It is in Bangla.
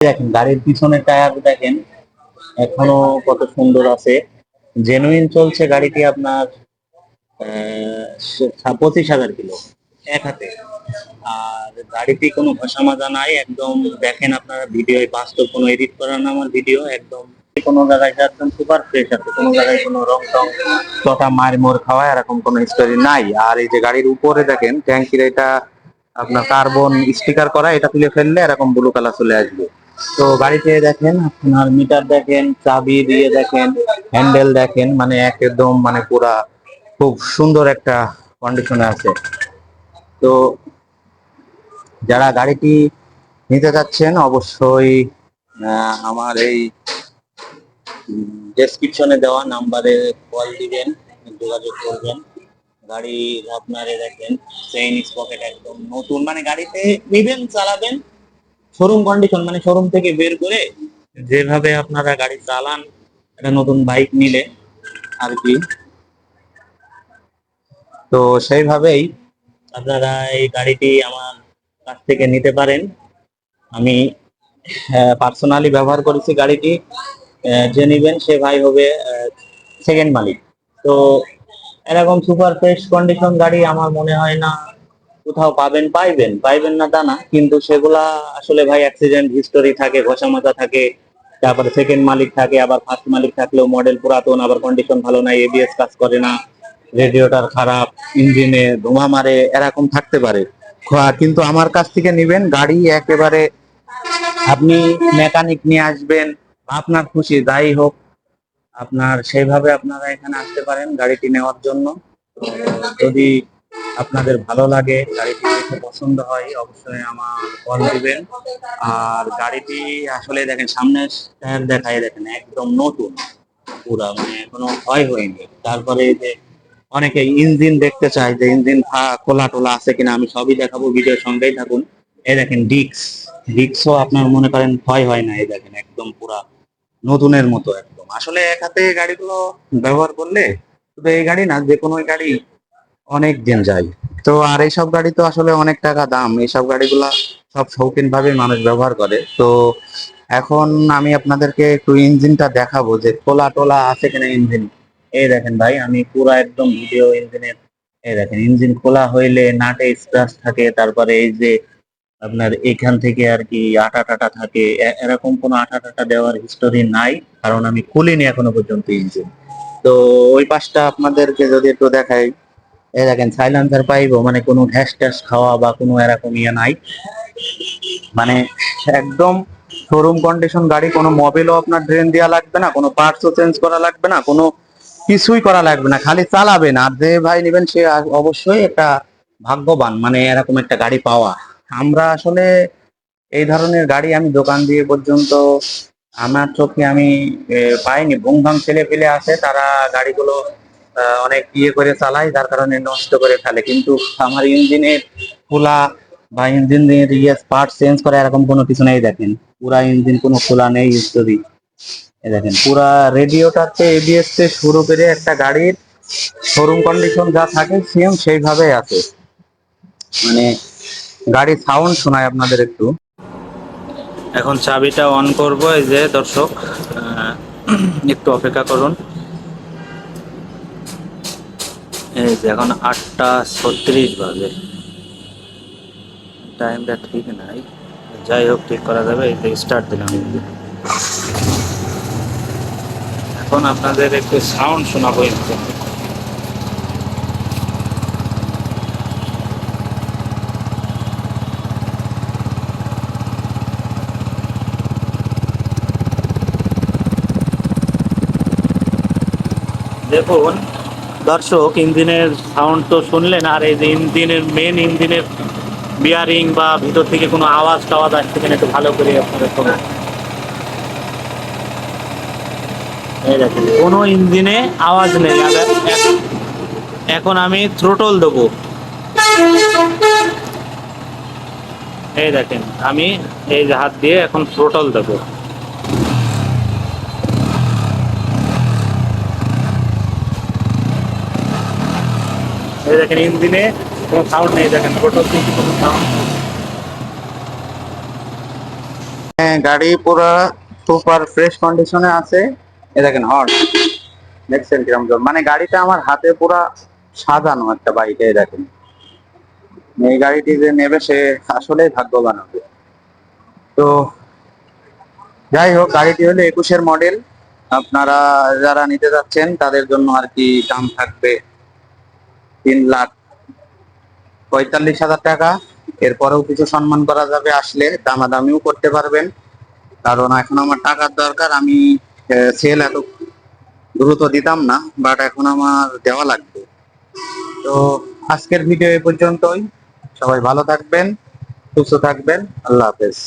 দেখেন গাড়ির পিছনের টায়ার দেখেন এখনো কত সুন্দর আছে। জেনুইন চলছে গাড়িটি আপনার 25,000 কিলো এক হাতে। আর গাড়িতে কোনো ঘষা মাজা নাই, একদম দেখেন আপনারা ভিডিও, বাস্তব কোনো এডিট করা না আমার ভিডিও, একদম কোনো জায়গায় একদম সুপার ফ্রেশ আছে, কোনো জায়গায় কোনো রং টং চটা মার মোর খাওয়া এরকম কোনো স্টোরি নাই। আর এই যে গাড়ির উপরে দেখেন ট্যাঙ্কির এটা আপনার কার্বন স্টিকার করা, এটা তুলে ফেললে এরকম ব্লু কালার চলে আসবে। তো গাড়িতে দেখেন আপনার মিটার দেখেন, চাবি দিয়ে দেখেন, হ্যান্ডেল দেখেন, মানে একদম মানে পুরা খুব সুন্দর একটা কন্ডিশনে আছে। তো যারা গাড়িটি নিতে যাচ্ছেন অবশ্যই আমার এই ডেসক্রিপশনে দেওয়া নাম্বারে কল দিবেন, যোগাযোগ করবেন। গাড়ি আপনারে দেখেন চেইন স্পকেট একদম নতুন, মানে গাড়িতে নিবেন চালাবেন শোরুম কন্ডিশন, মানে শোরুম থেকে বের করে যেভাবে আপনারা গাড়ি চালান একটা নতুন বাইক নিলে আর কি, তো সেইভাবেই আপনারা এই গাড়িটি আমার কাছ থেকে নিতে পারেন। আমি পার্সোনালি ব্যবহার করেছি গাড়িটি। যে নিবেন সে ভাই হবে সেকেন্ড মালিক। তো এরকম সুপার ফ্রেশ কন্ডিশন গাড়ি আমার মনে হয় না কোথাও পাবেন, পাইবেন পাইবেন না তা না, কিন্তু সেগুলা আসলে ভাই অ্যাক্সিডেন্ট হিস্টোরি থাকে, ঘষা মাজা থাকে, তারপরে সেকেন্ড মালিক থাকে, আবার ফার্স্ট মালিক থাকলেও মডেল পুরাতন, আবার কন্ডিশন ভালো নাই, এবিএস কাজ করে না, রেডিওটার খারাপ, ইঞ্জিনে ধোঁয়া মারে, এরকম থাকতে পারে। কিন্তু আমার কাছ থেকে নিবেন গাড়ি একেবারে, আপনি মেকানিক নিয়ে আসবেন, আপনার খুশি যাই হোক, আপনার সেইভাবে আপনারা এখানে আসতে পারেন গাড়িটি নেওয়ার জন্য। তো যদি আপনাদের ভালো লাগে, গাড়িটি দেখে পছন্দ হয়, অবশ্যই আমার কল দিবেন। আর গাড়িটি আসলে দেখেন সামনের টায়ার দেখায় দেখেন একদম নতুন, পুরা মানে এখনো ক্ষয় হয়নি। তারপরে এই যে অনেকে ইঞ্জিন দেখতে চায় যে ইঞ্জিন খোলা টোলা আছে কিনা, আমি সবই দেখাবো, ভিডিওর সঙ্গেই থাকুন। এই দেখেন ডিক্সও আপনার মনে করেন ক্ষয় হয় না, এই দেখেন একদম পুরা নতুনের মতো একদম। আসলে এক হাতে গাড়িগুলো ব্যবহার করলে শুধু এই গাড়ি না, যে কোনো গাড়ি অনেক দিন যায়। তো আর এইসব গাড়ি তো আসলে অনেক টাকা দাম, এইসব গাড়িগুলা সব শৌখিন ভাবে মানুষ ব্যবহার করে। তো এখন আমি আপনাদেরকে একটু ইঞ্জিনটা দেখাবো যে খোলা টোলা আছে কিনা ইঞ্জিন। এই দেখেন ভাই, আমি পুরো একদম ভিডিও ইঞ্জিনের, এই দেখেন ইঞ্জিন খোলা হইলে নাটে স্ক্র্যাচ থাকে, তারপরে এই যে আপনার এখান থেকে আর কি আটা টাটা থাকে, এরকম কোনো আটা টাটা দেওয়ার হিস্টোরি নাই, কারণ আমি খুলিনি এখনো পর্যন্ত ইঞ্জিন। তো ওই পাশটা আপনাদেরকে যদি একটু দেখাই, এই দেখেন সাইলেন্সার পাইবো, মানে কোনো ঘ্যাস ট্যাস খাওয়া বা কোনো এরকম ইয়ে নাই, মানে একদম শোরুম কন্ডিশন গাড়ি। কোনো মোবিলও আপনার ড্রেন দেওয়া লাগবে না, কোনো পার্টসও চেঞ্জ করা লাগবে না, কোনো কিছুই করা লাগবে না, খালি চালাবেন। আর যে ভাই নেবেন সে অবশ্যই একটা ভাগ্যবান, মানে এরকম একটা গাড়ি পাওয়া। আমরা আসলে এই ধরনের গাড়ি আমি দোকান দিয়ে পর্যন্ত আমার চোখে আমি পাইনি। ভুং ভাং ছেলে পেলে আছে, তারা গাড়িগুলো অনেক ইয়ে করে চালায়, যার কারণে নষ্ট করে ফেলে। কিন্তু আমার ইঞ্জিনের খোলা বা ইঞ্জিনের ইয়ে পার্ট চেঞ্জ করা এরকম কোনো কিছু নেই। দেখেন পুরা ইঞ্জিন কোনো খোলা নেই ইত্যাদি। দেখেন পুরা রেডিওটাতে এবিএস থেকে শুরু করে একটা গাড়ির শোরুম কন্ডিশন যা থাকে সেম সেইভাবে আছে। মানে গাড়ির সাউন্ড শোনায় আপনাদের একটু। এখন চাবিটা অন করব, এই যে দর্শক একটু অপেক্ষা করুন। এই যে এখন 8:36 বাজে, টাইমটা ঠিক নাই, যাই হোক ঠিক করা যাবে। এই যে স্টার্ট দিলাম, এখন আপনাদের একটু সাউন্ড শোনাবো। দেখুন দর্শক, ইঞ্জিনের সাউন্ড তো শুনলেন, আর এই যে ইঞ্জিনের বিয়ারিং বা ভিতর থেকে কোনো আওয়াজ টাওয়াজ আসছে কিনা একটু ভালো করে আপনারা শুনুন। এই দেখেন কোনো ইঞ্জিনে আওয়াজ নেই। এখন আমি থ্রোটল দেবো, এই দেখেন আমি এই যে হাত দিয়ে এখন থ্রোটল দেবো। এই দেখেন ইঞ্জিনে কোনো সাউন্ড নেই, দেখেন থ্রোটল থেকে কোনো সাউন্ড। হ্যাঁ, গাড়ি পুরা সুপার ফ্রেশ কন্ডিশনে আছে। এ দেখেন হর্ন, দেখছেন কিরকম জোর? মানে গাড়িটা আমার হাতে পুরা সাজানো একটা বাইক। এই দেখেন, এই গাড়িটি যে নেবে সে আসলেই ভাগ্যবান হবে। তো যাই হোক, গাড়িটি হলো 21-এর মডেল। আপনারা যারা নিতে যাচ্ছেন তাদের জন্য আর কি দাম থাকবে 3,45,000 টাকা। এরপরেও কিছু সম্মান করা যাবে, আসলে দামাদামিও করতে পারবেন। কারণ এখন আমার টাকার দরকার, আমি সেল এত দ্রুত দিতাম না, বাট এখন আমার দেওয়া লাগবে। তো আজকের ভিডিও এ পর্যন্তই। সবাই ভালো থাকবেন, সুস্থ থাকবেন। আল্লাহ হাফেজ।